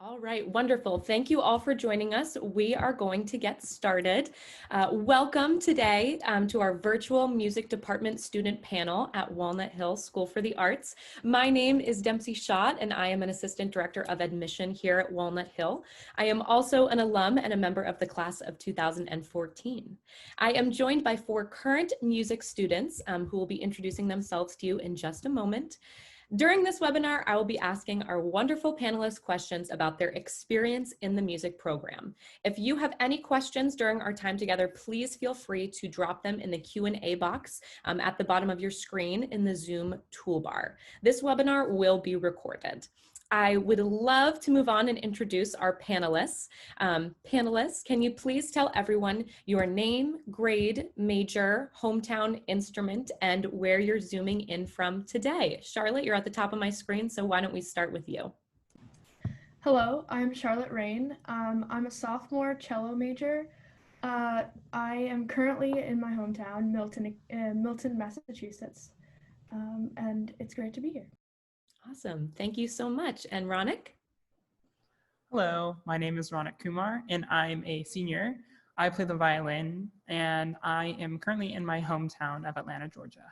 All right, wonderful. Thank you all for joining us. We are going to get started. Welcome today to our virtual music department student panel at Walnut Hill School for the Arts. My name is Dempsey Schott, and I am an assistant director of admission here at Walnut Hill. I am also an alum and a member of the class of 2014. I am joined by four current music students who will be introducing themselves to you in just a moment. During this webinar, I will be asking our wonderful panelists questions about their experience in the music program. If you have any questions during our time together, please feel free to drop them in the Q&A box at the bottom of your screen in the Zoom toolbar. This webinar will be recorded. I would love to move on and introduce our panelists. Panelists, can you please tell everyone your name, grade, major, hometown, instrument, and where you're zooming in from today? Charlotte, you're at the top of my screen, so why don't we start with you? Hello, I'm Charlotte Rayne. I'm a sophomore cello major. I am currently in my hometown, Milton, Massachusetts, and it's great to be here. Awesome, thank you so much. And Ronik? Hello, my name is Ronak Kumar, and I'm a senior. I play the violin, and I am currently in my hometown of Atlanta, Georgia.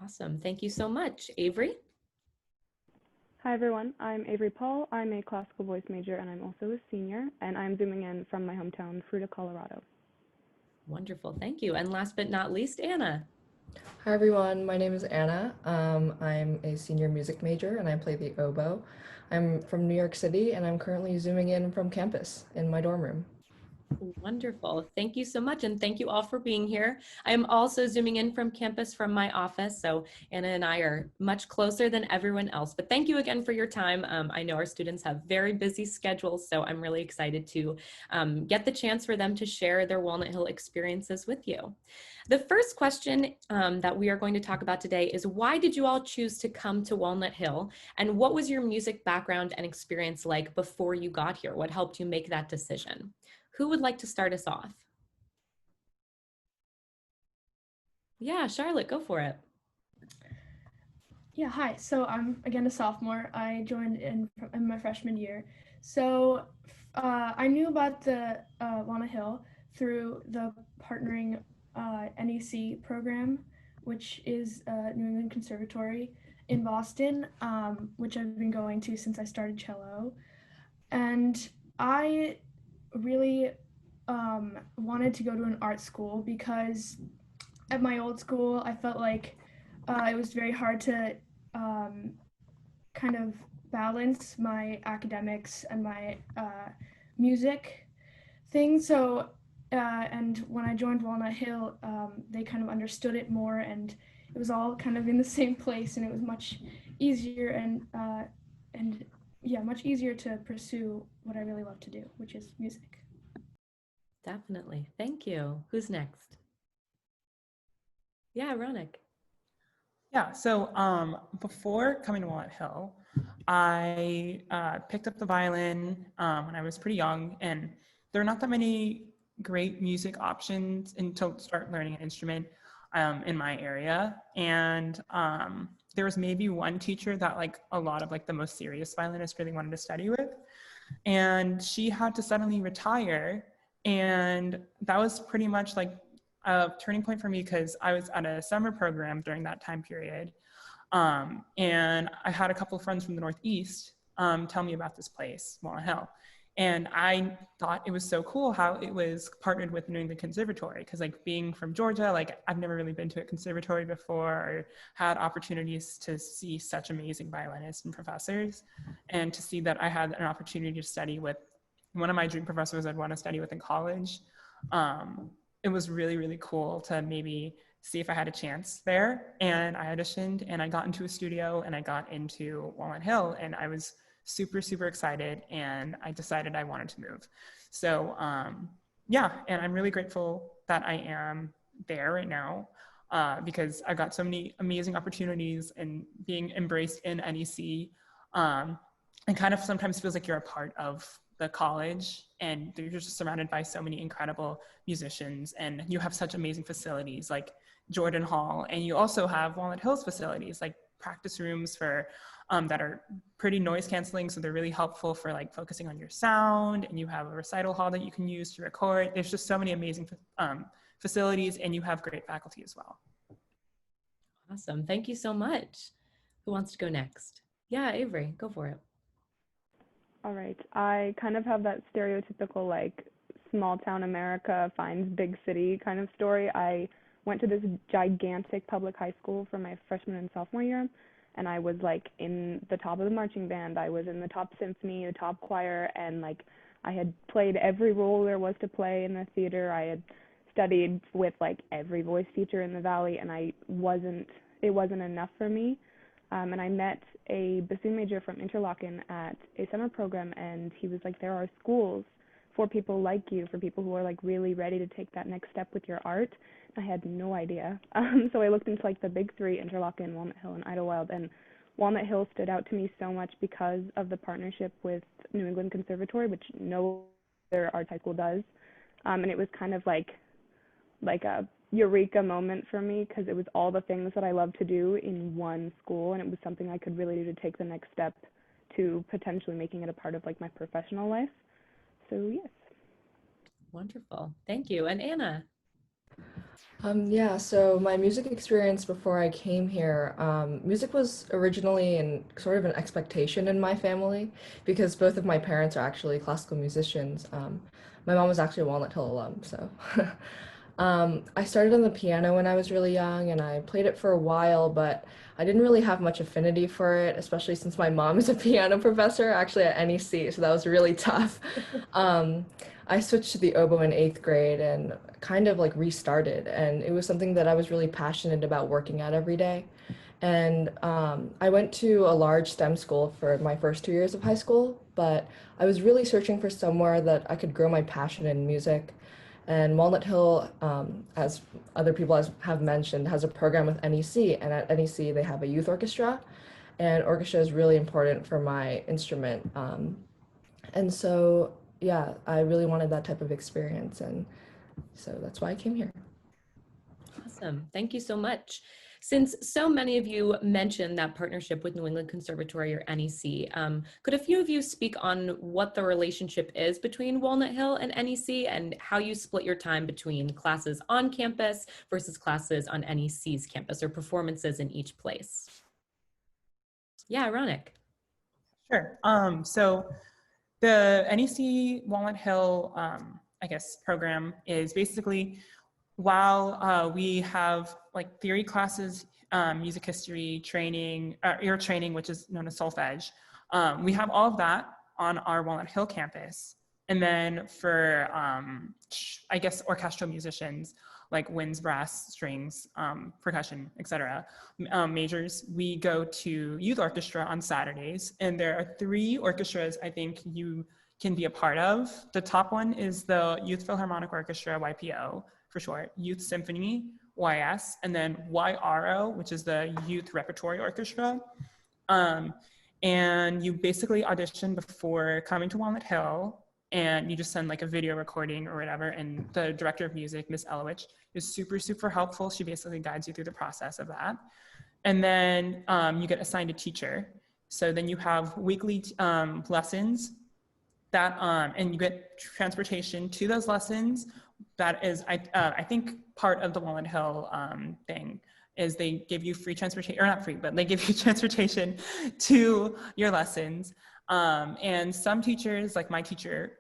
Awesome, thank you so much. Avery? Hi everyone, I'm Avery Paul. I'm a classical voice major and I'm also a senior, and I'm zooming in from my hometown, Fruita, Colorado. Wonderful, thank you. And last but not least, Anna. Hi everyone, my name is Anna. I'm a senior music major and I play the oboe. I'm from New York City and I'm currently zooming in from campus in my dorm room. Wonderful. Thank you so much. And thank you all for being here. I am also zooming in from campus from my office. So Anna and I are much closer than everyone else. But thank you again for your time. I know our students have very busy schedules, so I'm really excited to get the chance for them to share their Walnut Hill experiences with you. The first question that we are going to talk about today is, why did you all choose to come to Walnut Hill? And what was your music background and experience like before you got here? What helped you make that decision? Who would like to start us off? Yeah, Charlotte, go for it. Yeah, hi. So I'm again a sophomore. I joined in my freshman year. So I knew about the Walnut Hill through the partnering NEC program, which is New England Conservatory in Boston, which I've been going to since I started cello. And I really wanted to go to an art school because at my old school, I felt like it was very hard to kind of balance my academics and my music thing. So, and when I joined Walnut Hill, they kind of understood it more, and it was all kind of in the same place, and it was much easier and yeah, much easier to pursue what I really love to do, which is music. Definitely. Thank you. Who's next? Yeah, Ronik. Yeah, so before coming to Walnut Hill, I picked up the violin when I was pretty young, and there are not that many great music options until start learning an instrument in my area. And there was maybe one teacher that like a lot of like the most serious violinists really wanted to study with. And she had to suddenly retire. And that was pretty much like a turning point for me because I was at a summer program during that time period. And I had a couple of friends from the Northeast tell me about this place, Walnut Hill. And I thought it was so cool how it was partnered with New England Conservatory, because like being from Georgia, like I've never really been to a conservatory before or had opportunities to see such amazing violinists and professors, and to see that I had an opportunity to study with one of my dream professors I'd want to study with in college. It was really, really cool to maybe see if I had a chance there. And I auditioned and I got into a studio and I got into Walnut Hill, and I was super, super excited, and I decided I wanted to move. So yeah, and I'm really grateful that I am there right now because I got so many amazing opportunities and being embraced in NEC. And kind of sometimes feels like you're a part of the college and you're just surrounded by so many incredible musicians, and you have such amazing facilities like Jordan Hall, and you also have Walnut Hills facilities like practice rooms for that are pretty noise canceling. So they're really helpful for like focusing on your sound, and you have a recital hall that you can use to record. There's just so many amazing facilities, and you have great faculty as well. Awesome. Thank you so much. Who wants to go next? Yeah, Avery, go for it. All right. I kind of have that stereotypical like small town America finds big city kind of story. I went to this gigantic public high school for my freshman and sophomore year, and I was like in the top of the marching band. I was in the top symphony, the top choir, and like I had played every role there was to play in the theater. I had studied with like every voice teacher in the valley, and it wasn't enough for me. And I met a bassoon major from Interlochen at a summer program, and he was like, there are schools for people like you, for people who are like really ready to take that next step with your art. I had no idea. So I looked into like the big three, Interlochen, Walnut Hill, and Idlewild, and Walnut Hill stood out to me so much because of the partnership with New England Conservatory, which no other arts high school does. And it was kind of like a eureka moment for me, because it was all the things that I love to do in one school, and it was something I could really do to take the next step to potentially making it a part of like my professional life. So yes. Wonderful. Thank you. And Anna? Yeah, so my music experience before I came here, music was originally sort of an expectation in my family because both of my parents are actually classical musicians. My mom was actually a Walnut Hill alum, so. I started on the piano when I was really young, and I played it for a while, but I didn't really have much affinity for it, especially since my mom is a piano professor actually at NEC, so that was really tough. I switched to the oboe in 8th grade and kind of like restarted, and it was something that I was really passionate about working at every day. And I went to a large STEM school for my first 2 years of high school, but I was really searching for somewhere that I could grow my passion in music. And Walnut Hill, as other people have mentioned, has a program with NEC, and at NEC they have a youth orchestra, and orchestra is really important for my instrument. And so, yeah, I really wanted that type of experience, and so that's why I came here. Awesome. Thank you so much. Since so many of you mentioned that partnership with New England Conservatory or NEC, could a few of you speak on what the relationship is between Walnut Hill and NEC and how you split your time between classes on campus versus classes on NEC's campus or performances in each place? Yeah, Ronick. Sure. So the NEC Walnut Hill, I guess, program is basically, while we have like theory classes, music history training, ear training, which is known as solfege, we have all of that on our Walnut Hill campus. And then for, I guess, orchestral musicians, like winds, brass, strings, percussion, etc. Majors, we go to youth orchestra on Saturdays, and there are 3 orchestras I think you can be a part of. The top one is the Youth Philharmonic Orchestra, YPO for short, Youth Symphony, YS, and then YRO, which is the Youth Repertory Orchestra. And you basically audition before coming to Walnut Hill, and you just send like a video recording or whatever, and the director of music, Miss Elowich, is super, super helpful. She basically guides you through the process of that. And then you get assigned a teacher. So then you have weekly lessons that, and you get transportation to those lessons. That is, I think part of the Walnut Hill thing is they give you free transportation, or not free, but they give you transportation to your lessons. And some teachers, like my teacher,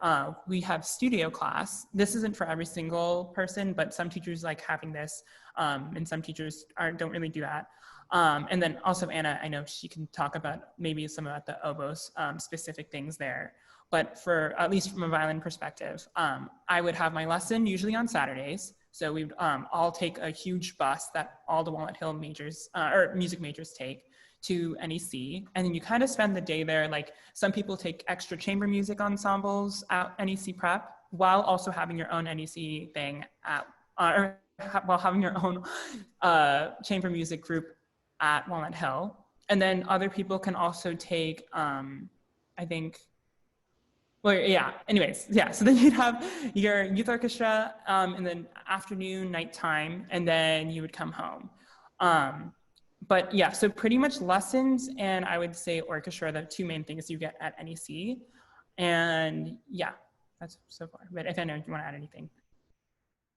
we have studio class. This isn't for every single person, but some teachers like having this, and some teachers don't really do that. And then also Anna, I know she can talk about maybe some about the oboes, specific things there. But for, at least from a violin perspective, I would have my lesson usually on Saturdays. So we'd all take a huge bus that all the Walnut Hill majors, or music majors take to NEC. And then you kind of spend the day there. Like some people take extra chamber music ensembles at NEC Prep while also having your own NEC thing at, or while having your own chamber music group at Walnut Hill. And then other people can also take, I think, well, yeah, anyways, yeah. So then you'd have your youth orchestra in the afternoon, nighttime, and then you would come home. but yeah, so pretty much lessons and I would say orchestra are the two main things you get at NEC. And yeah, that's so far. But if Anna, you want to add anything?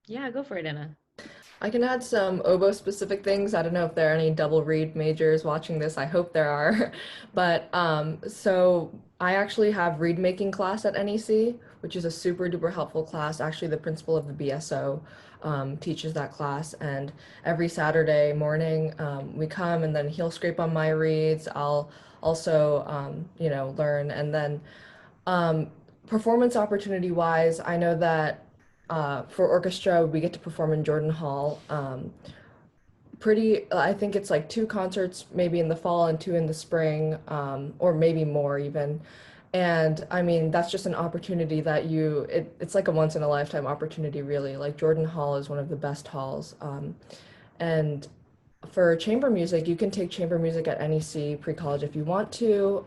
Yeah, go for it, Anna. I can add some oboe specific things. I don't know if there are any double reed majors watching this. I hope there are. But so I actually have reed making class at NEC, which is a super duper helpful class. Actually, the principal of the BSO teaches that class. And every Saturday morning, we come and then he'll scrape on my reeds. I'll also, learn. And then um, performance opportunity wise, I know that for orchestra, we get to perform in Jordan Hall. I think it's like two concerts, maybe in the fall and two in the spring, or maybe more even. And I mean, that's just an opportunity that it's like a once in a lifetime opportunity, really. Like Jordan Hall is one of the best halls. And for chamber music, you can take chamber music at NEC pre-college if you want to.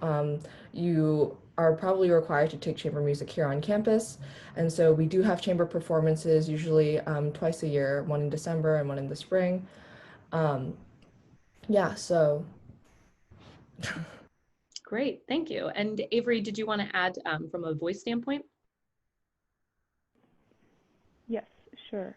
You are probably required to take chamber music here on campus. And so we do have chamber performances, usually twice a year, one in December and one in the spring. Um, yeah, so Great, thank you. And Avery, did you want to add from a voice standpoint? Yes, sure.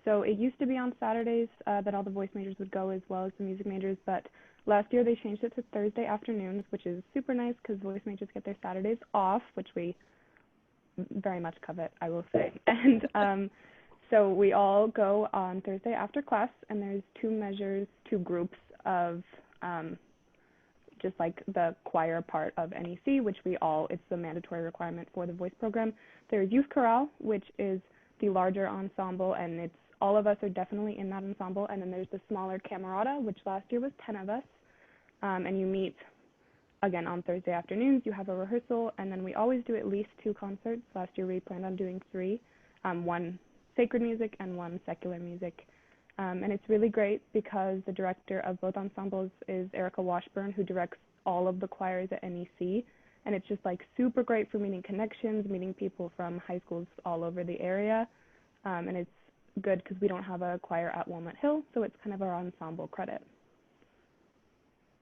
So it used to be on Saturdays that all the voice majors would go as well as the music majors, but last year they changed it to Thursday afternoons, which is super nice because voice majors get their Saturdays off, which we very much covet, I will say. And so we all go on Thursday after class, and there's two groups of just like the choir part of NEC, which it's the mandatory requirement for the voice program. There's youth chorale, which is the larger ensemble, and it's all of us are definitely in that ensemble. And then there's the smaller camerata, which last year was 10 of us. And you meet again on Thursday afternoons. You have a rehearsal, and then we always do at least 2 concerts. Last year we planned on doing 3, one sacred music and one secular music. And it's really great because the director of both ensembles is Erica Washburn, who directs all of the choirs at NEC. And it's just like super great for meeting connections, meeting people from high schools all over the area. And it's good because we don't have a choir at Walnut Hill, so it's kind of our ensemble credit.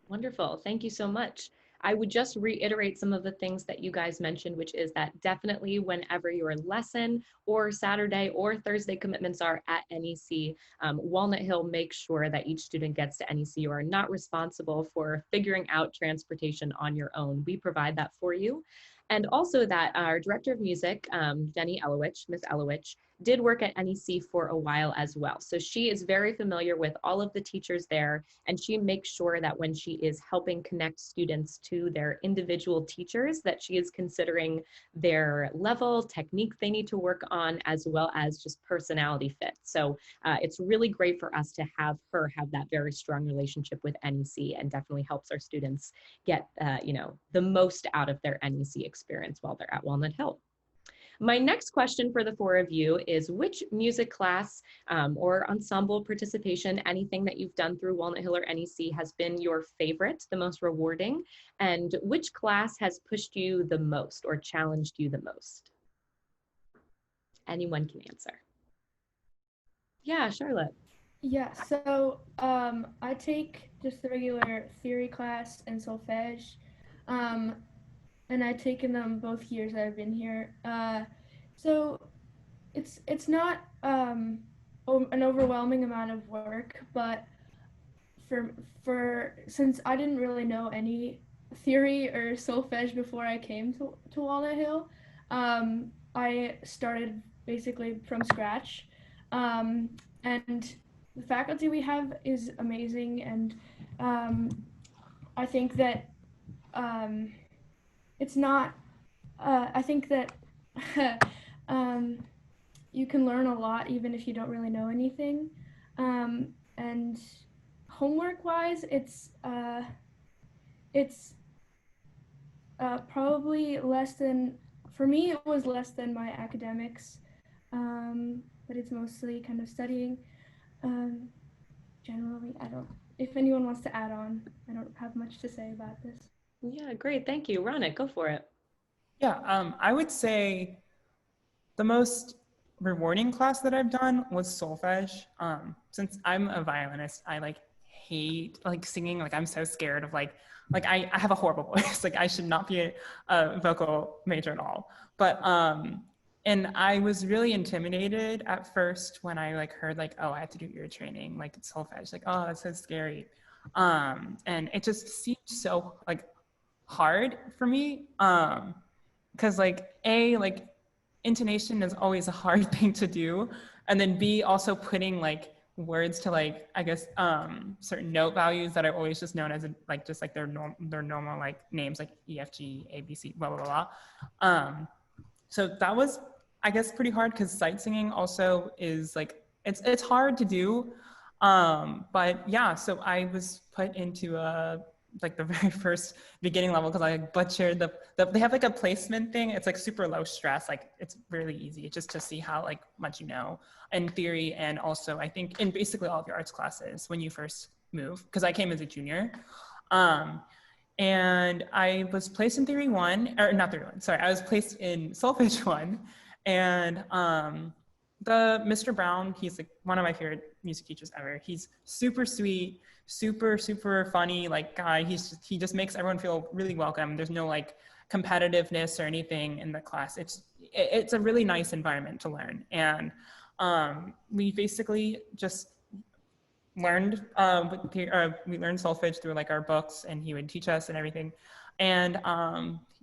Wonderful, thank you so much. I would just reiterate some of the things that you guys mentioned, which is that definitely whenever your lesson or Saturday or Thursday commitments are at NEC, Walnut Hill makes sure that each student gets to NEC. You are not responsible for figuring out transportation on your own. We provide that for you. And also that our director of music, Jenny Elowich, Miss Elowich, did work at NEC for a while as well. So she is very familiar with all of the teachers there, and she makes sure that when she is helping connect students to their individual teachers, that she is considering their level, technique they need to work on, as well as just personality fit. So it's really great for us to have her have that very strong relationship with NEC, and definitely helps our students get the most out of their NEC experience while they're at Walnut Hill. My next question for the 4 of you is, which music class or ensemble participation, anything that you've done through Walnut Hill or NEC, has been your favorite, the most rewarding? And which class has pushed you the most or challenged you the most? Anyone can answer. Yeah, Charlotte. Yeah, so I take just the regular theory class and solfege, and I've taken them both years that I've been here. So it's not an overwhelming amount of work, but for since I didn't really know any theory or solfege before I came to Walnut Hill, I started basically from scratch, and the faculty we have is amazing, and I think that it's not. I think that you can learn a lot even if you don't really know anything. And homework-wise, it's probably less than, for me, it was less than my academics, but it's mostly kind of studying. Generally, if anyone wants to add on, I don't have much to say about this. Yeah, great. Thank you. Ronak, go for it. Yeah, I would say the most rewarding class that I've done was solfege. Since I'm a violinist, I hate like singing. Like I'm so scared of like I have a horrible voice. Like I should not be a vocal major at all. But and I was really intimidated at first when I like heard like, oh, I have to do ear training, like it's solfege, like, oh, that's so scary. And it just seemed so like hard for me. Because like like intonation is always a hard thing to do, and then B, also putting like words to like I guess certain note values that are always just known as like just like their normal like names like EFG ABC blah blah blah. So that was I guess pretty hard because sight singing also is like it's hard to do. But yeah, so I was put into a like the very first beginning level because I butchered they have like a placement thing. It's like super low stress. Like it's really easy just to see how like much you know in theory, and also I think in basically all of your arts classes when you first move, because I came as a junior. And I was placed in theory one, or not theory one, sorry, I was placed in solfege one. And the Mr. Brown, he's like one of my favorite music teachers ever. He's super sweet, super funny like guy. He just makes everyone feel really welcome. There's no like competitiveness or anything in the class. It's a really nice environment to learn. And we basically just learned we learned solfege through like our books, and he would teach us and everything. And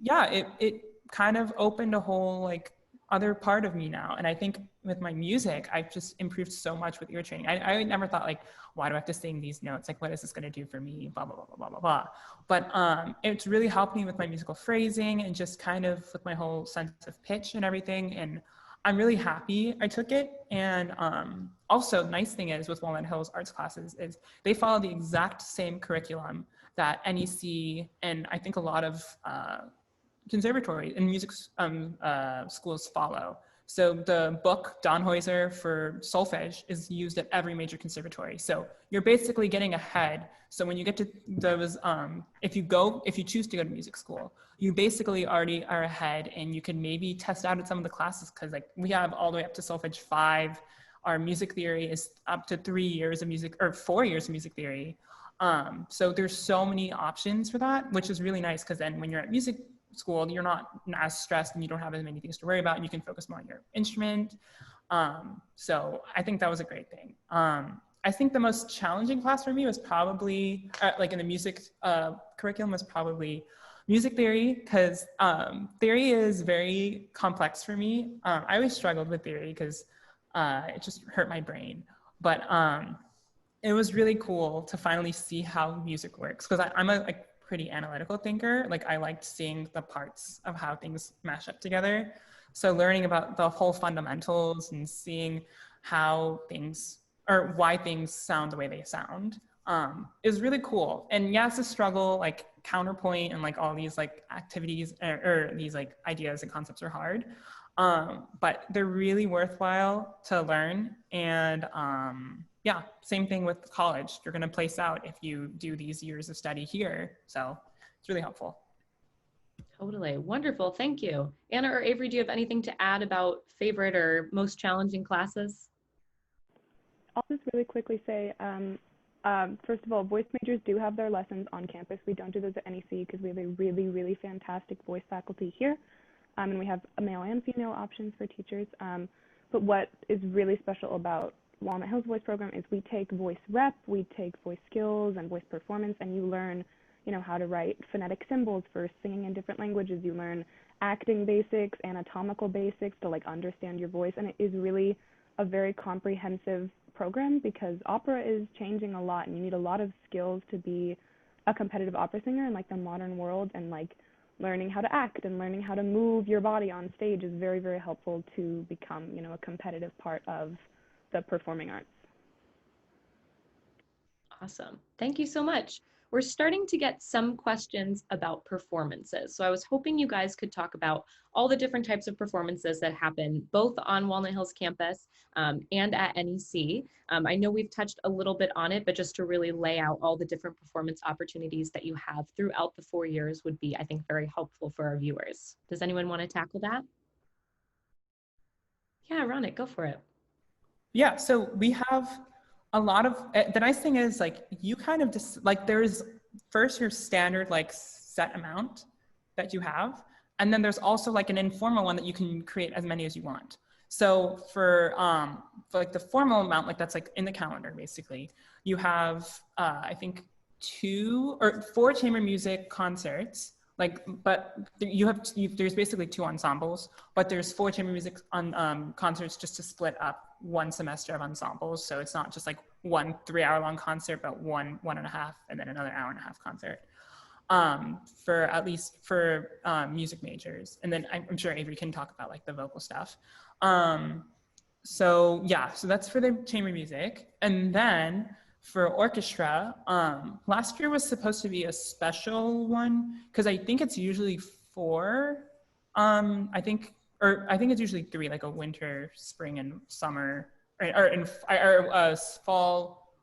yeah, it kind of opened a whole like other part of me now. And I think with my music, I've just improved so much with ear training. I never thought like, why do I have to sing these notes? Like, what is this going to do for me? Blah, blah, blah, blah, blah, blah. But it's really helped me with my musical phrasing and just kind of with my whole sense of pitch and everything. And I'm really happy I took it. And also, nice thing is with Walnut Hills arts classes is they follow the exact same curriculum that NEC and I think a lot of conservatory and music schools follow. So the book Donheuser for solfege is used at every major conservatory. So you're basically getting ahead. So when you get to those, if you choose to go to music school, you basically already are ahead, and you can maybe test out at some of the classes, because like we have all the way up to solfege 5. Our music theory is up to 3 years of music, or 4 years of music theory. So there's so many options for that, which is really nice, because then when you're at music school, you're not as stressed and you don't have as many things to worry about, and you can focus more on your instrument. So I think that was a great thing. I think the most challenging class for me was probably like in the music curriculum was probably music theory, because theory is very complex for me. I always struggled with theory because it just hurt my brain. But it was really cool to finally see how music works, because I'm a like pretty analytical thinker. Like I liked seeing the parts of how things mash up together. So learning about the whole fundamentals and seeing how things or why things sound the way they sound is really cool. And yeah, it's a struggle, like counterpoint and like all these like activities or these like ideas and concepts are hard. But they're really worthwhile to learn. And yeah, same thing with college. You're going to place out if you do these years of study here. So it's really helpful. Totally. Wonderful. Thank you. Anna or Avery, do you have anything to add about favorite or most challenging classes? I'll just really quickly say, first of all, voice majors do have their lessons on campus. We don't do those at NEC because we have a really, really fantastic voice faculty here. And we have male and female options for teachers. But what is really special about Walnut Hills voice program is we take voice rep, we take voice skills and voice performance, and you learn, you know, how to write phonetic symbols for singing in different languages. You learn acting basics, anatomical basics to like understand your voice, and it is really a very comprehensive program because opera is changing a lot, and you need a lot of skills to be a competitive opera singer in like the modern world, and like learning how to act and learning how to move your body on stage is very, very helpful to become, you know, a competitive part of the performing arts. Awesome. Thank you so much. We're starting to get some questions about performances. So I was hoping you guys could talk about all the different types of performances that happen both on Walnut Hills campus and at NEC. I know we've touched a little bit on it, but just to really lay out all the different performance opportunities that you have throughout the 4 years would be, I think, very helpful for our viewers. Does anyone want to tackle that? Yeah, Ronik, go for it. Yeah, so we have a lot of the nice thing is like you kind of just like there's first your standard like set amount that you have, and then there's also like an informal one that you can create as many as you want. So for like the formal amount, like that's like in the calendar basically, you have I think 4 chamber music concerts. Like, but there's basically 2 ensembles, but there's 4 chamber music on concerts just to split up one semester of ensembles. So it's not just like one 3-hour-long concert, but one and a half, and then another hour-and-a-half concert for at least for music majors. And then I'm sure Avery can talk about like the vocal stuff. So yeah, so that's for the chamber music. And then for orchestra, last year was supposed to be a special one because I think it's usually 4. I think it's usually 3, like a winter, spring, and summer, or fall,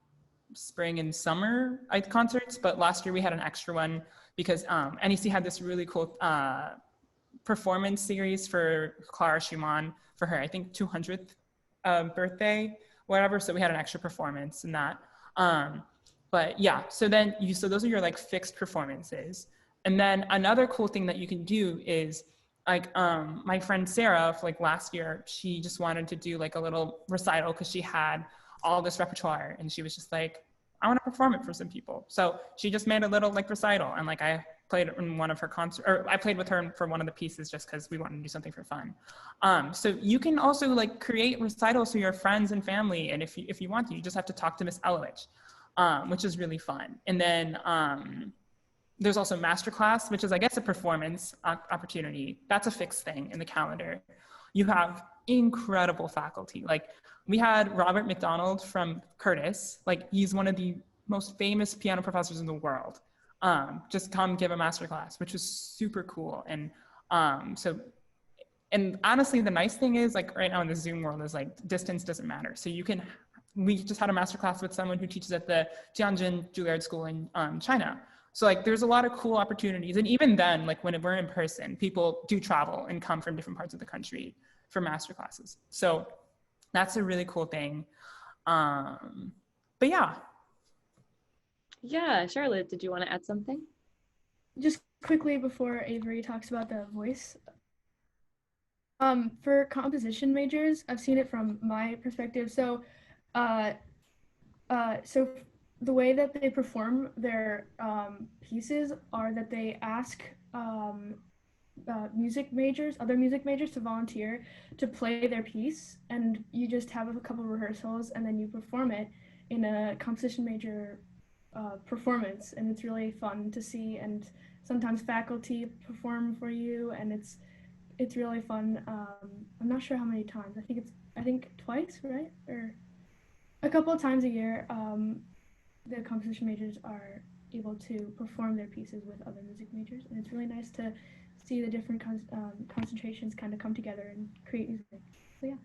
spring, and summer concerts. But last year we had an extra one because NEC had this really cool performance series for Clara Schumann for her, I think 200th birthday, whatever. So we had an extra performance in that. But yeah, so those are your like fixed performances. And then another cool thing that you can do is like my friend Sarah, like last year, she just wanted to do like a little recital because she had all this repertoire and she was just like, I want to perform it for some people. So she just made a little like recital, and like I played in one of her concerts, or I played with her for one of the pieces just because we wanted to do something for fun. So you can also like create recitals for your friends and family, and if you want to, you just have to talk to Miss Elovich, which is really fun. And then there's also masterclass, which is I guess a performance opportunity. That's a fixed thing in the calendar. You have incredible faculty. Like we had Robert McDonald from Curtis. Like he's one of the most famous piano professors in the world. Just come give a masterclass, which was super cool. And and honestly, the nice thing is like right now in the Zoom world is like distance doesn't matter. So we just had a masterclass with someone who teaches at the Tianjin Juilliard School in China. So like there's a lot of cool opportunities. And even then, like when we're in person, people do travel and come from different parts of the country for masterclasses. So that's a really cool thing. But yeah. Yeah, Charlotte, did you want to add something? Just quickly before Avery talks about the voice. For composition majors, I've seen it from my perspective. So the way that they perform their pieces are that they ask other music majors to volunteer to play their piece, and you just have a couple of rehearsals and then you perform it in a composition major performance, and it's really fun to see. And sometimes faculty perform for you, and it's really fun. I'm not sure how many times. I think twice, right? Or a couple of times a year. The composition majors are able to perform their pieces with other music majors, and it's really nice to see the different concentrations kind of come together and create music. So yeah.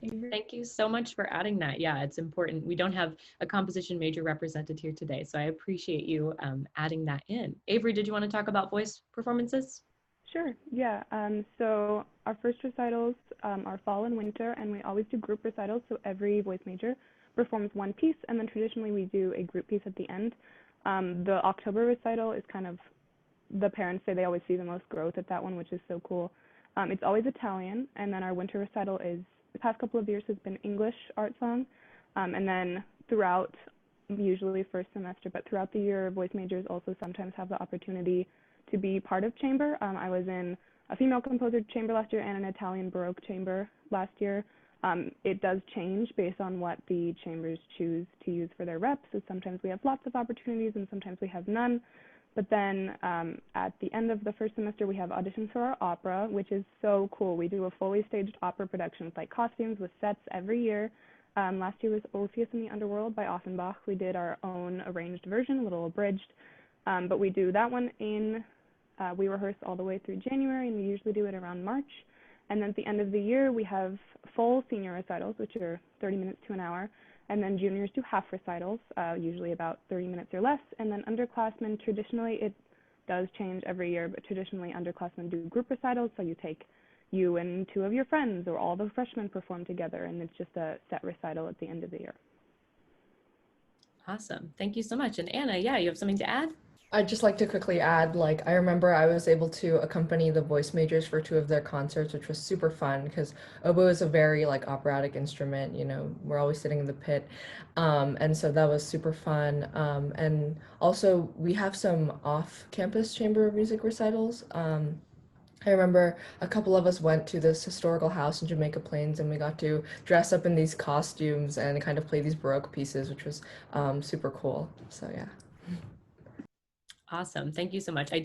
Avery? Thank you so much for adding that. Yeah, it's important. We don't have a composition major represented here today, so I appreciate you adding that in. Avery, did you want to talk about voice performances? Sure, yeah. So our first recitals are fall and winter, and we always do group recitals, so every voice major performs one piece, and then traditionally we do a group piece at the end. The October recital is kind of, the parents say they always see the most growth at that one, which is so cool. It's always Italian, and then our winter recital is, the past couple of years has been English art song, and then throughout, usually first semester, but throughout the year, voice majors also sometimes have the opportunity to be part of chamber. I was in a female composer chamber last year and an Italian Baroque chamber last year. It does change based on what the chambers choose to use for their reps. So sometimes we have lots of opportunities and sometimes we have none. But then at the end of the first semester, we have auditions for our opera, which is so cool. We do a fully staged opera production with like costumes, with sets every year. Last year was Orpheus in the Underworld by Offenbach. We did our own arranged version, a little abridged. But we do that one we rehearse all the way through January, and we usually do it around March. And then at the end of the year, we have full senior recitals, which are 30 minutes to an hour. And then juniors do half recitals, usually about 30 minutes or less. And then underclassmen, traditionally, it does change every year, but traditionally underclassmen do group recitals. So you take you and 2 of your friends, or all the freshmen perform together, and it's just a set recital at the end of the year. Awesome. Thank you so much. And Anna, yeah, you have something to add? I'd just like to quickly add, like, I remember I was able to accompany the voice majors for two of their concerts, which was super fun because oboe is a very like operatic instrument, you know, we're always sitting in the pit. And so that was super fun. And also we have some off-campus chamber of music recitals. I remember a couple of us went to this historical house in Jamaica Plains and we got to dress up in these costumes and kind of play these Baroque pieces, which was super cool. So yeah. Awesome. Thank you so much. I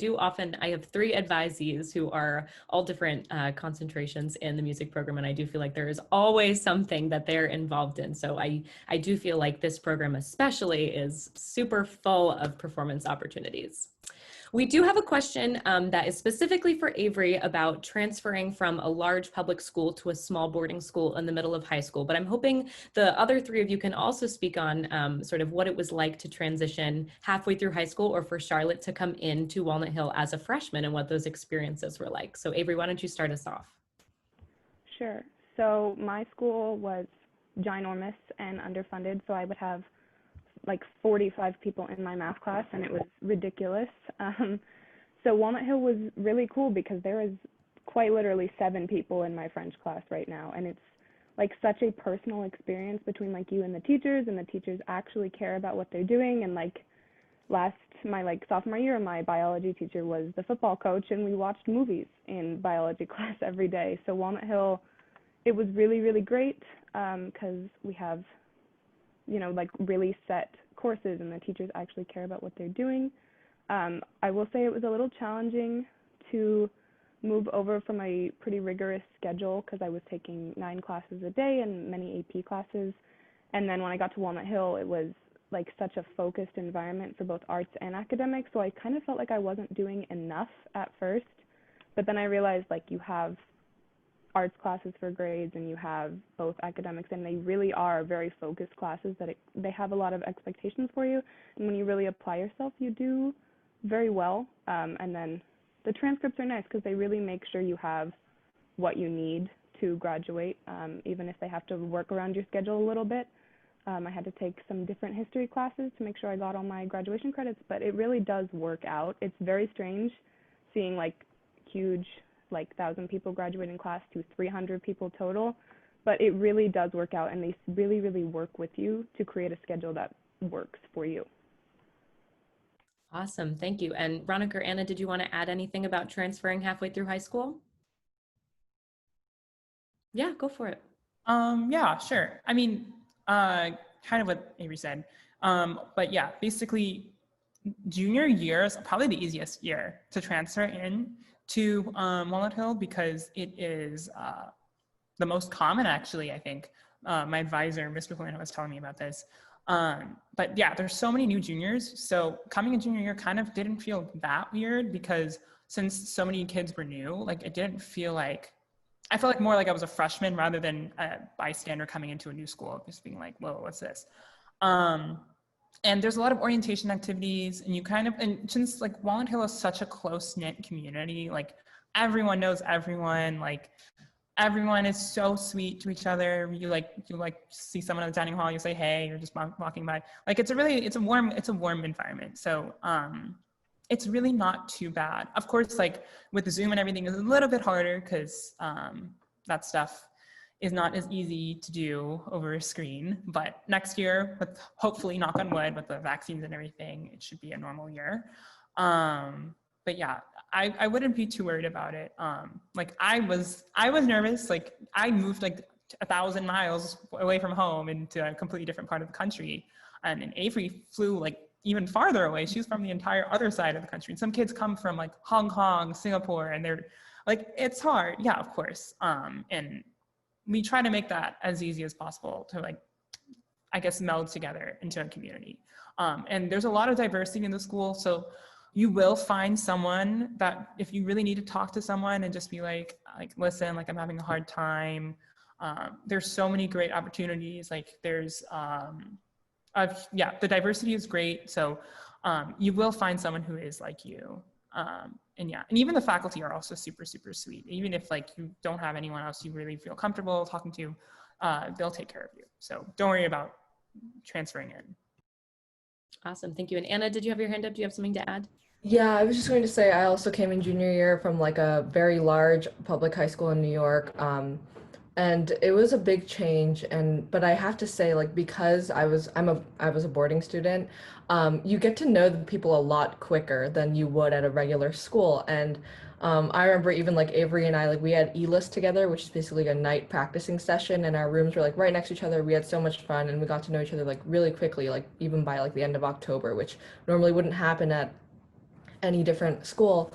have three advisees who are all different concentrations in the music program. And I do feel like there is always something that they're involved in. So I do feel like this program especially is super full of performance opportunities. We do have a question that is specifically for Avery about transferring from a large public school to a small boarding school in the middle of high school, but I'm hoping the other three of you can also speak on sort of what it was like to transition halfway through high school or for Charlotte to come into Walnut Hill as a freshman and what those experiences were like. So Avery, why don't you start us off? Sure. So my school was ginormous and underfunded, so I would have like 45 people in my math class, and it was ridiculous. So Walnut Hill was really cool because there is quite literally 7 people in my French class right now, and it's like such a personal experience between like you and the teachers actually care about what they're doing. And like my like sophomore year, my biology teacher was the football coach, and we watched movies in biology class every day. So Walnut Hill, it was really, really great because we have, you know, like really set courses and the teachers actually care about what they're doing. I will say it was a little challenging to move over from a pretty rigorous schedule because I was taking 9 classes a day and many AP classes. And then when I got to Walnut Hill, it was like such a focused environment for both arts and academics. So I kind of felt like I wasn't doing enough at first. But then I realized like you have arts classes for grades and you have both academics, and they really are very focused classes that they have a lot of expectations for you, and when you really apply yourself you do very well. And then the transcripts are nice because they really make sure you have what you need to graduate, even if they have to work around your schedule a little bit. I had to take some different history classes to make sure I got all my graduation credits, but it really does work out. It's very strange seeing like huge like 1,000 people graduating class to 300 people total, but it really does work out, and they really, really work with you to create a schedule that works for you. Awesome. Thank you. And Veronica or Anna, did you want to add anything about transferring halfway through high school? Yeah, go for it. Yeah, sure. I mean, kind of what Avery said. But yeah, basically junior year is probably the easiest year to transfer in to Walnut Hill because it is the most common, actually, I think. My advisor, Mr. Polino, was telling me about this. But yeah, there's so many new juniors. So coming in junior year kind of didn't feel that weird because since so many kids were new, like it didn't feel like, I felt like more like I was a freshman rather than a bystander coming into a new school, just being like, whoa, what's this? And there's a lot of orientation activities, and and since like Walnut Hill is such a close-knit community, like everyone knows everyone, like everyone is so sweet to each other. You see someone in the dining hall, you say hey, you're just walking by. Like it's a warm environment. So it's really not too bad. Of course, like with Zoom and everything is a little bit harder because that stuff is not as easy to do over a screen. But next year, with hopefully, knock on wood, with the vaccines and everything, it should be a normal year. But yeah, I wouldn't be too worried about it. Like I was nervous. Like I moved like 1,000 miles away from home into a completely different part of the country, and Avery flew like even farther away. She was from the entire other side of the country. And some kids come from like Hong Kong, Singapore, and they're like, it's hard. Yeah, of course. And we try to make that as easy as possible to like, I guess, meld together into a community. And there's a lot of diversity in the school. So you will find someone that if you really need to talk to someone and just be like listen, like I'm having a hard time. There's so many great opportunities. Like there's, the diversity is great. So you will find someone who is like you. And even the faculty are also super, super sweet. Even if like you don't have anyone else you really feel comfortable talking to, they'll take care of you. So don't worry about transferring in. Awesome. Thank you. And Anna, did you have your hand up? Do you have something to add? Yeah, I was just going to say I also came in junior year from like a very large public high school in New York. And it was a big change, and but I have to say, like, because I was a boarding student, you get to know the people a lot quicker than you would at a regular school. And I remember even like Avery and I, like, we had E-list together, which is basically a night practicing session, and our rooms were like right next to each other. We had so much fun, and we got to know each other like really quickly, like even by like the end of October, which normally wouldn't happen at any different school.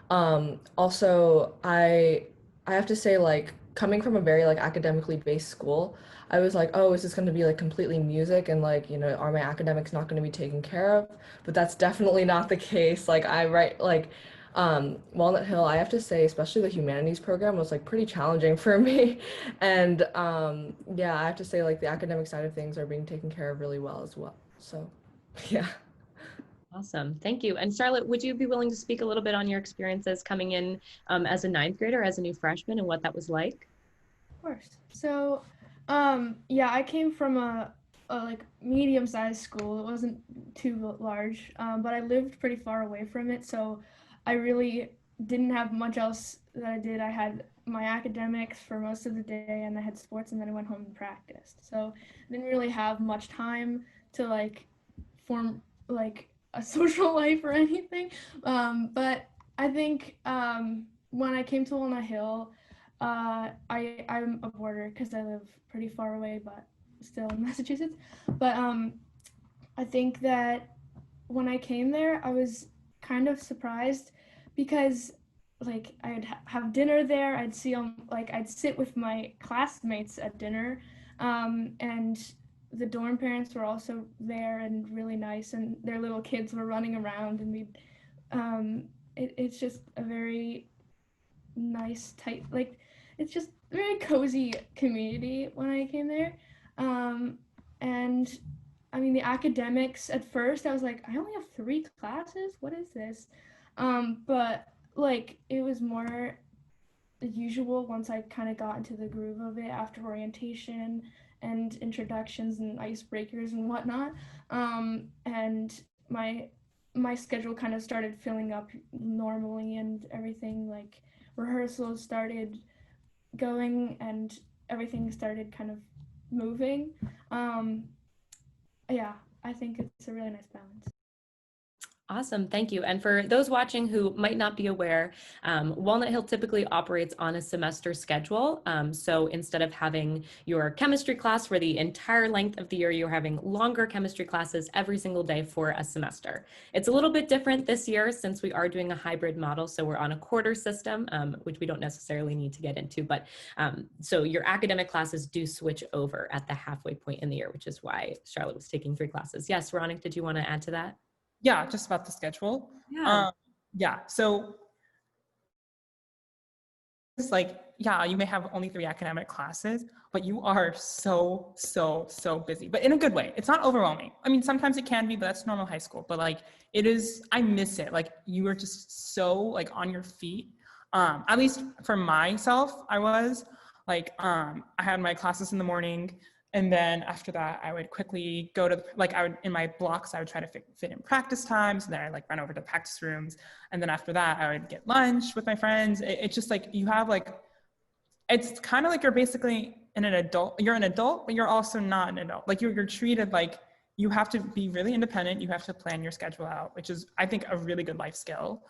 Also, I have to say, like, coming from a very like academically based school, I was like, oh, is this going to be like completely music and like, you know, are my academics not going to be taken care of? But that's definitely not the case. Like I write like Walnut Hill, I have to say, especially the humanities program was like pretty challenging for me. And yeah, I have to say like the academic side of things are being taken care of really well as well. So, yeah. Awesome. Thank you. And Charlotte, would you be willing to speak a little bit on your experiences coming in as a ninth grader, as a new freshman, and what that was like? Of course. So, yeah, I came from a like medium-sized school. It wasn't too large, but I lived pretty far away from it, so I really didn't have much else that I did. I had my academics for most of the day, and I had sports, and then I went home and practiced. So I didn't really have much time to like form like a social life or anything. But I think when I came to Walnut Hill, I'm a boarder because I live pretty far away, but still in Massachusetts. But I think that when I came there, I was kind of surprised because like I'd have dinner there. I'd see like I'd sit with my classmates at dinner, and the dorm parents were also there and really nice, and their little kids were running around, and we it's just a very nice tight like it's just a very cozy community when I came there. And I mean the academics at first I was like I only have 3 classes, what is this? But like it was more usual once I kind of got into the groove of it after orientation and introductions and icebreakers and whatnot. And my schedule kind of started filling up normally and everything like rehearsals started going and everything started kind of moving. Um, yeah, I think it's a really nice balance. Awesome, thank you. And for those watching who might not be aware, Walnut Hill typically operates on a semester schedule. So instead of having your chemistry class for the entire length of the year, you're having longer chemistry classes every single day for a semester. It's a little bit different this year since we are doing a hybrid model. So we're on a quarter system, which we don't necessarily need to get into, but so your academic classes do switch over at the halfway point in the year, which is why Charlotte was taking 3 classes. Yes, Veronica, did you want to add to that? Yeah, just about the schedule. Yeah. Yeah, so it's like, yeah, you may have only 3 academic classes, but you are so, so, so busy, but in a good way. It's not overwhelming. I mean, sometimes it can be, but that's normal high school, but like it is, I miss it. Like you are just so like on your feet. At least for myself, I was like, I had my classes in the morning. And then after that, I would quickly go to the, like I would in my blocks, I would try to fit in practice times, and then I like run over to practice rooms. And then after that, I would get lunch with my friends. It's just like you have like, it's kind of like you're basically an adult. You're an adult, but you're also not an adult. Like you're treated like you have to be really independent. You have to plan your schedule out, which is I think a really good life skill.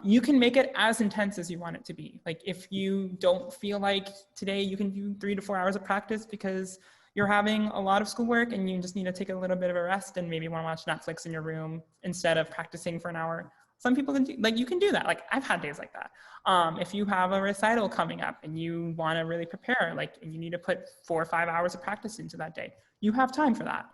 You can make it as intense as you want it to be. Like if you don't feel like today you can do 3 to 4 hours of practice because you're having a lot of schoolwork and you just need to take a little bit of a rest and maybe want to watch Netflix in your room instead of practicing for an hour. Some people can do, like you can do that. Like I've had days like that. If you have a recital coming up and you want to really prepare, like you need to put 4 or 5 hours of practice into that day, you have time for that.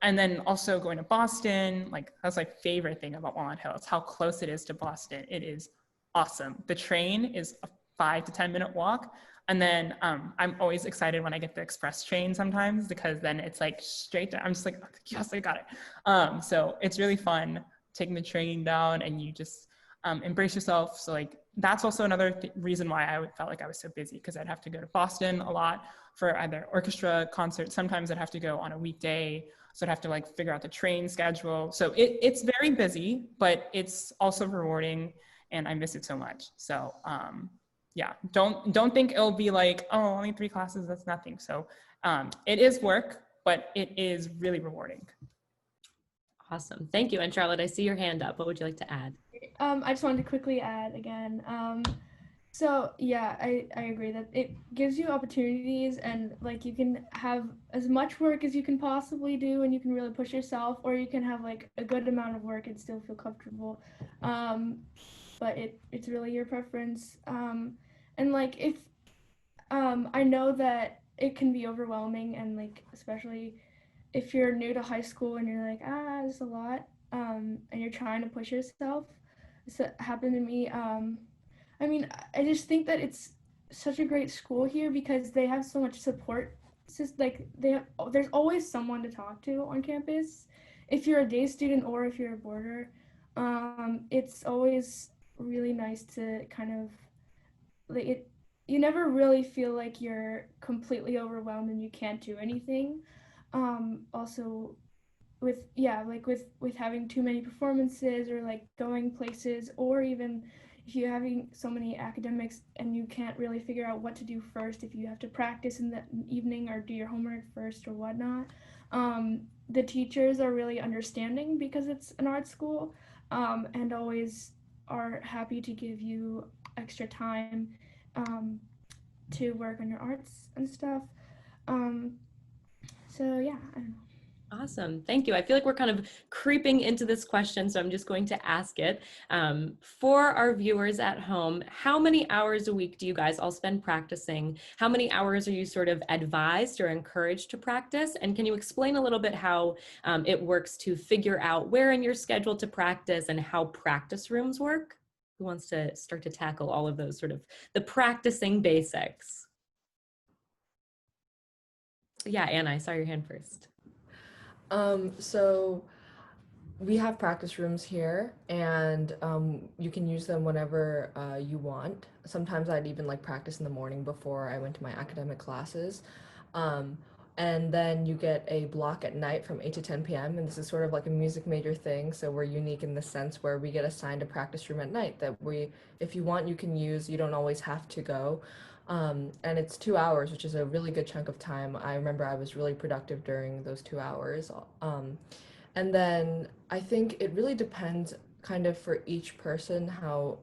And then also going to Boston, like that's my favorite thing about Walnut Hill. It's how close it is to Boston. It is awesome. The train is a 5 to 10 minute walk. And then I'm always excited when I get the express train sometimes because then it's like straight down. I'm just like, yes, I got it. So it's really fun taking the train down and you just, embrace yourself. So like that's also another reason why I felt like I was so busy, because I'd have to go to Boston a lot for either orchestra concerts. Sometimes I'd have to go on a weekday, so I'd have to like figure out the train schedule. So it's very busy, but it's also rewarding, and I miss it so much. So yeah, don't think it'll be like, oh, only 3 classes, that's nothing. So it is work, but it is really rewarding. Awesome. Thank you. And Charlotte, I see your hand up. What would you like to add? I just wanted to quickly add again. So yeah, I agree that it gives you opportunities, and like you can have as much work as you can possibly do and you can really push yourself, or you can have like a good amount of work and still feel comfortable. But it's really your preference. And like if I know that it can be overwhelming, and like especially if you're new to high school and you're like, it's a lot, and you're trying to push yourself. This happened to me. I mean, I just think that it's such a great school here because they have so much support. It's just like there's always someone to talk to on campus. If you're a day student or if you're a boarder, it's always really nice to kind of like it. You never really feel like you're completely overwhelmed and you can't do anything. Also, with having too many performances or like going places, or even if you're having so many academics and you can't really figure out what to do first, if you have to practice in the evening or do your homework first or whatnot, the teachers are really understanding because it's an art school, and always are happy to give you extra time to work on your arts and stuff. um, so yeah, I don't know. Awesome. Thank you. I feel like we're kind of creeping into this question, so I'm just going to ask it. For our viewers at home, how many hours a week do you guys all spend practicing? How many hours are you sort of advised or encouraged to practice? And can you explain a little bit how it works to figure out where in your schedule to practice and how practice rooms work? Who wants to start to tackle all of those sort of the practicing basics? Yeah, Anna, I saw your hand first. So we have practice rooms here, and you can use them whenever you want. Sometimes I'd even like practice in the morning before I went to my academic classes. Um, and then you get a block at night from 8 to 10 p.m. And this is sort of like a music major thing. So we're unique in the sense where we get assigned a practice room at night that if you want, you can use. You don't always have to go. And it's 2 hours, which is a really good chunk of time. I remember I was really productive during those 2 hours. And then I think it really depends kind of for each person how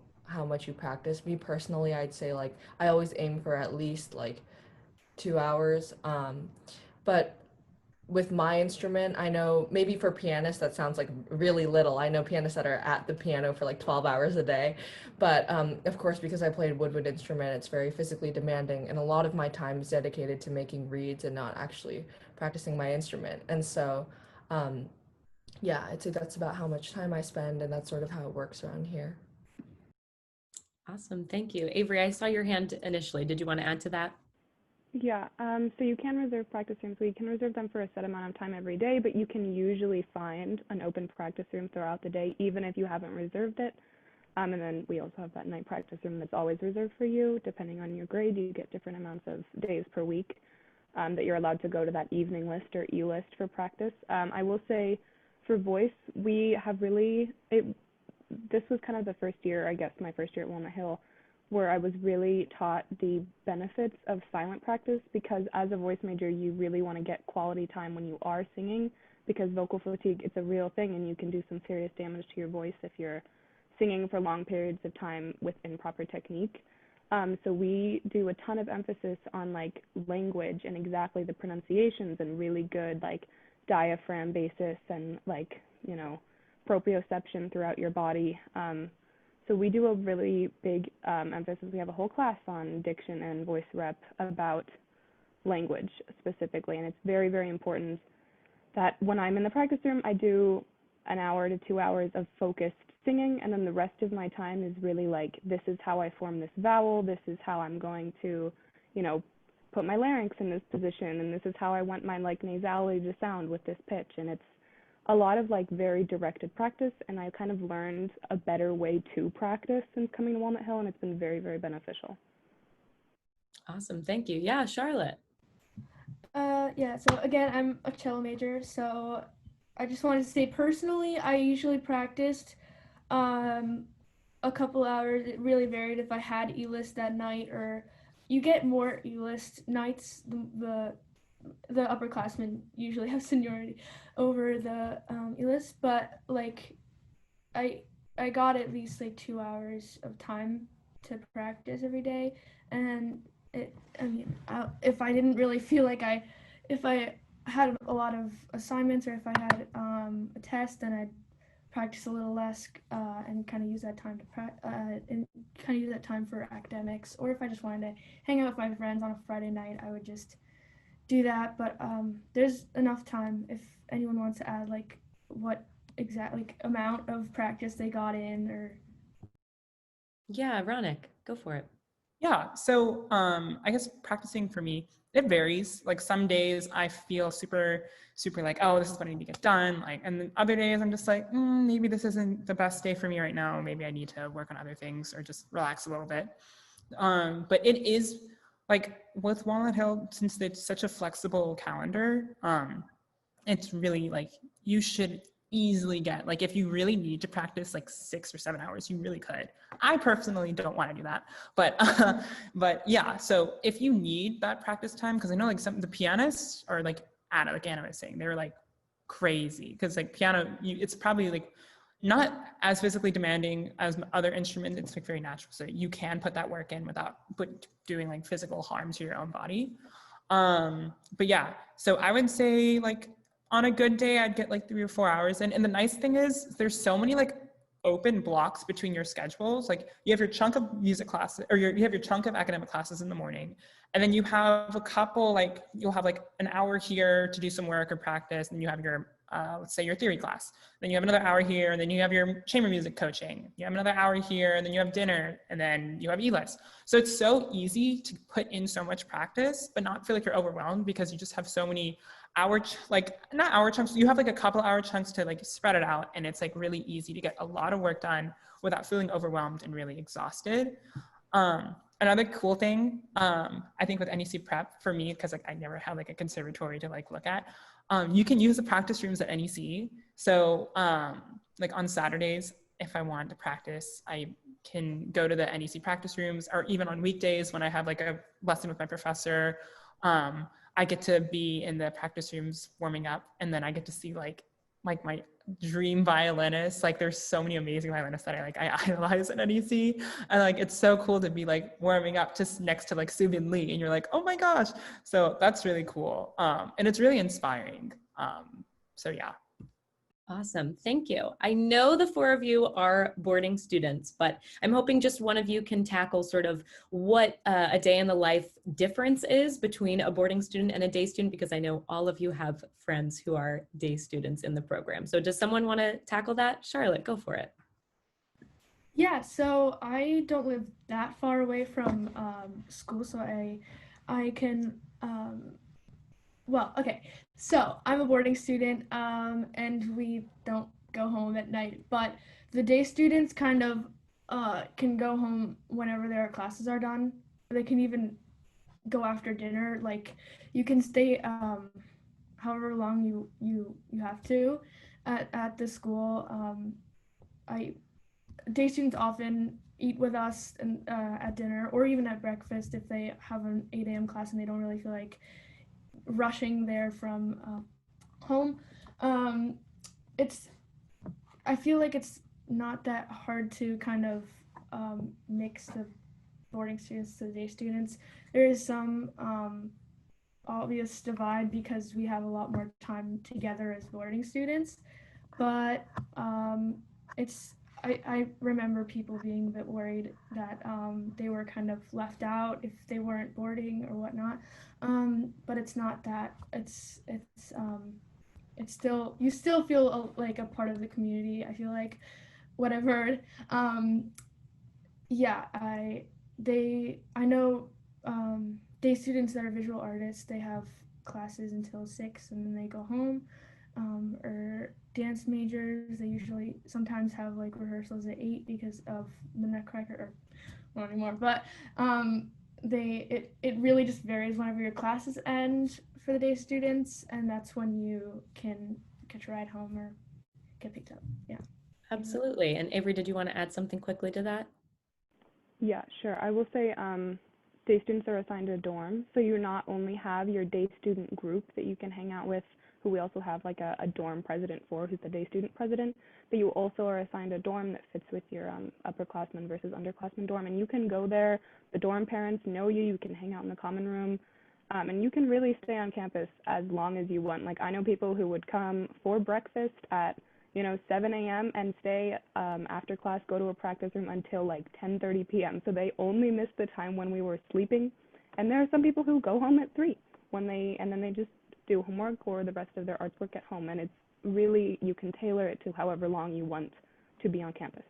much you practice. Me personally, I'd say like I always aim for at least like 2 hours. But with my instrument, I know maybe for pianists that sounds like really little. I know pianists that are at the piano for like 12 hours a day. But of course, because I played woodwind instrument, it's very physically demanding, and a lot of my time is dedicated to making reeds and not actually practicing my instrument. And so um, yeah, I'd say that's about how much time I spend, and that's sort of how it works around here. Awesome. Thank you. Avery, I saw your hand initially. Did you want to add to that? Yeah, so you can reserve practice rooms. We can reserve them for a set amount of time every day, but you can usually find an open practice room throughout the day, even if you haven't reserved it. And then we also have that night practice room that's always reserved for you. Depending on your grade, you get different amounts of days per week that you're allowed to go to that evening list or E-list for practice. I will say for voice, we have this was kind of the first year, I guess, my first year at Walnut Hill, where I was really taught the benefits of silent practice, because as a voice major, you really want to get quality time when you are singing, because vocal fatigue, it's a real thing, and you can do some serious damage to your voice if you're singing for long periods of time with improper technique. So we do a ton of emphasis on like language and exactly the pronunciations and really good like diaphragm basis and like, proprioception throughout your body. So we do a really big emphasis. We have a whole class on diction and voice rep about language specifically, and it's very, very important that when I'm in the practice room, I do an hour to 2 hours of focused singing, and then the rest of my time is really like, this is how I form this vowel, this is how I'm going to, put my larynx in this position, and this is how I want my like nasality to sound with this pitch. And it's a lot of like very directed practice, and I kind of learned a better way to practice since coming to Walnut Hill, and it's been very, very beneficial. Awesome. Thank you. Yeah, Charlotte. Yeah, so again, I'm a cello major, so I just wanted to say personally, I usually practiced um, a couple hours. It really varied if I had E-list that night, or you get more E-list nights. The upperclassmen usually have seniority over the E-list, but like I I got at least like 2 hours of time to practice every day, and if I didn't really feel like if I had a lot of assignments or if I had a test, then I'd practice a little less and kind of use that time for academics. Or if I just wanted to hang out with my friends on a Friday night, I would just do that. But there's enough time if anyone wants to add like what exact like amount of practice they got in or. Yeah, Ronick, go for it. Yeah, so I guess practicing for me, it varies. Like some days I feel super, super like, oh, this is what I need to get done. Like, and then other days I'm just like, maybe this isn't the best day for me right now. Maybe I need to work on other things or just relax a little bit. But it is like with Walnut Hill, since it's such a flexible calendar, it's really like you should easily get, like if you really need to practice like 6 or 7 hours, you really could. I personally don't want to do that, but yeah, so if you need that practice time, because I know like some the pianists are like Anna was saying, they're like crazy because like piano, it's probably like not as physically demanding as other instruments. It's like very natural, so you can put that work in without doing like physical harm to your own body. But yeah, so I would say like on a good day, I'd get like 3 or 4 hours in. And the nice thing is there's so many like open blocks between your schedules. Like you have your chunk of music classes, or you have your chunk of academic classes in the morning. And then you have a couple, like you'll have like an hour here to do some work or practice. And you have your, let's say your theory class. Then you have another hour here, and then you have your chamber music coaching. You have another hour here, and then you have dinner, and then you have E-list. So it's so easy to put in so much practice, but not feel like you're overwhelmed because you just have so many not hour chunks, you have like a couple hour chunks to like spread it out, and it's like really easy to get a lot of work done without feeling overwhelmed and really exhausted. Another cool thing, I think with NEC prep for me, because like I never had like a conservatory to like look at, you can use the practice rooms at NEC. So like on Saturdays, if I want to practice, I can go to the NEC practice rooms, or even on weekdays when I have like a lesson with my professor, I get to be in the practice rooms warming up, and then I get to see like my dream violinists. Like there's so many amazing violinists that I idolize at NEC, and like it's so cool to be like warming up just next to like Subin Lee, and you're like, oh my gosh. So that's really cool, and it's really inspiring. So yeah. Awesome. Thank you. I know the four of you are boarding students, but I'm hoping just one of you can tackle sort of what a day in the life difference is between a boarding student and a day student, because I know all of you have friends who are day students in the program. So does someone want to tackle that? Charlotte, go for it. Yeah, so I don't live that far away from school, so I can well, okay. So I'm a boarding student, and we don't go home at night, but the day students kind of can go home whenever their classes are done. They can even go after dinner. Like you can stay however long you have to at the school. I Day students often eat with us and at dinner or even at breakfast if they have an 8 a.m. class and they don't really feel like rushing there from home. It's I feel like it's not that hard to kind of mix the boarding students to the day students. There is some obvious divide because we have a lot more time together as boarding students, but it's I remember people being a bit worried that they were kind of left out if they weren't boarding or whatnot. But it's not that. It's still you still feel like a part of the community. I feel like whatever. Yeah, I know day students that are visual artists. They have classes until 6 and then they go home. or dance majors. They usually sometimes have like rehearsals at 8 because of the Nutcracker, or not anymore, but it really just varies whenever your classes end for the day students, and that's when you can catch a ride home or get picked up. Yeah. Absolutely. And Avery, did you want to add something quickly to that? Yeah, sure. I will say day students are assigned a dorm, so you not only have your day student group that you can hang out with, who we also have like a dorm president for, who's the day student president, but you also are assigned a dorm that fits with your upperclassmen versus underclassmen dorm, and you can go there. The dorm parents know you. You can hang out in the common room, and you can really stay on campus as long as you want. Like I know people who would come for breakfast at 7 a.m. and stay after class, go to a practice room until like 10:30 p.m. So they only miss the time when we were sleeping. And there are some people who go home at 3 and then they just do homework or the rest of their artwork at home. And it's really, you can tailor it to however long you want to be on campus.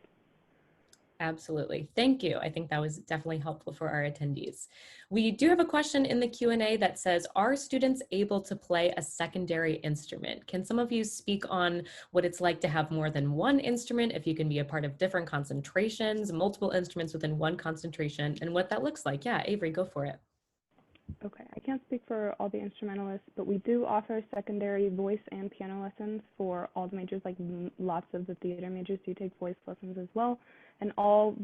Absolutely. Thank you. I think that was definitely helpful for our attendees. We do have a question in the Q&A that says, are students able to play a secondary instrument? Can some of you speak on what it's like to have more than one instrument, if you can be a part of different concentrations, multiple instruments within one concentration, and what that looks like? Yeah, Avery, go for it. Okay, I can't speak for all the instrumentalists, but we do offer secondary voice and piano lessons for all the majors. Like lots of the theater majors do take voice lessons as well, and all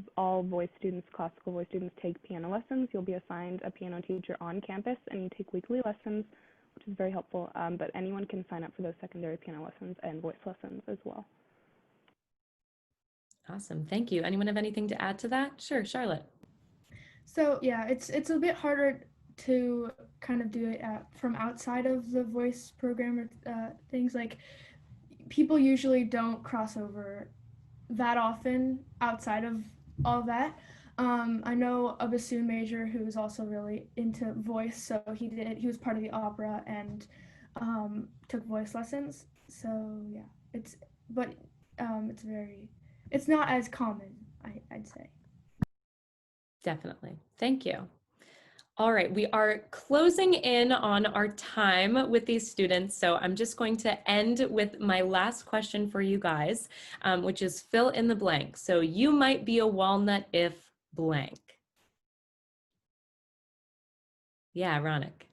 voice students, classical voice students, take piano lessons. You'll be assigned a piano teacher on campus, and you take weekly lessons, which is very helpful. But anyone can sign up for those secondary piano lessons and voice lessons as well. Awesome, thank you. Anyone have anything to add to that? Sure, Charlotte. So yeah, it's a bit harder to kind of do it from outside of the voice program or things. Like people usually don't cross over that often outside of all that. I know a bassoon major who was also really into voice, so he was part of the opera and took voice lessons. So yeah, it's not as common, I'd say. Definitely. Thank you. All right, we are closing in on our time with these students, so I'm just going to end with my last question for you guys, which is fill in the blank. So you might be a walnut if blank. Yeah, Ronik.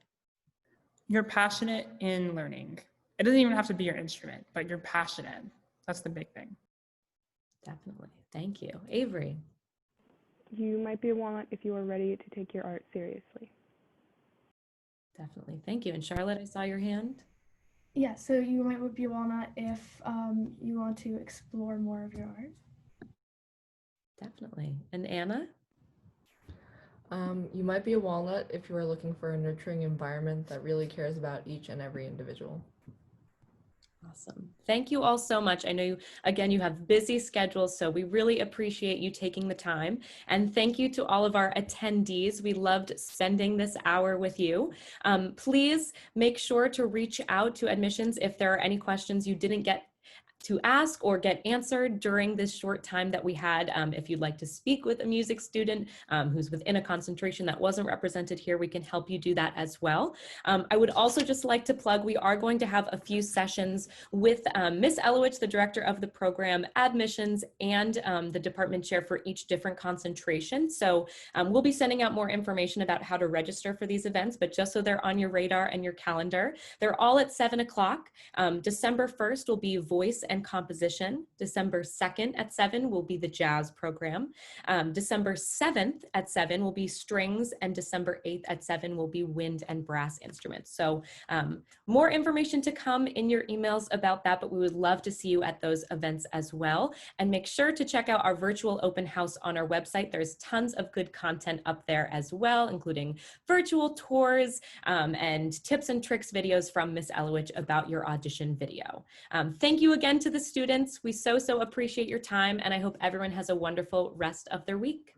You're passionate in learning. It doesn't even have to be your instrument, but you're passionate. That's the big thing. Definitely. Thank you. Avery. You might be a walnut if you are ready to take your art seriously. Definitely. Thank you. And Charlotte, I saw your hand. Yeah, so you might be a walnut if you want to explore more of your art. Definitely. And Anna? You might be a walnut if you are looking for a nurturing environment that really cares about each and every individual. Awesome. Thank you all so much. I know you, again, you have busy schedules, so we really appreciate you taking the time. And thank you to all of our attendees. We loved spending this hour with you. Please make sure to reach out to admissions if there are any questions you didn't get to ask or get answered during this short time that we had. If you'd like to speak with a music student who's within a concentration that wasn't represented here, we can help you do that as well. I would also just like to plug, we are going to have a few sessions with Ms. Elowich, the director of the program, admissions, and the department chair for each different concentration. So we'll be sending out more information about how to register for these events, but just so they're on your radar and your calendar, they're all at 7 o'clock. December 1st will be voice and composition. December 2nd at 7 will be the jazz program. December 7th at 7 will be strings, and December 8th at 7 will be wind and brass instruments. So more information to come in your emails about that, but we would love to see you at those events as well. And make sure to check out our virtual open house on our website. There's tons of good content up there as well, including virtual tours and tips and tricks videos from Ms. Elowich about your audition video. Thank you again to the students. We so appreciate your time, and I hope everyone has a wonderful rest of their week.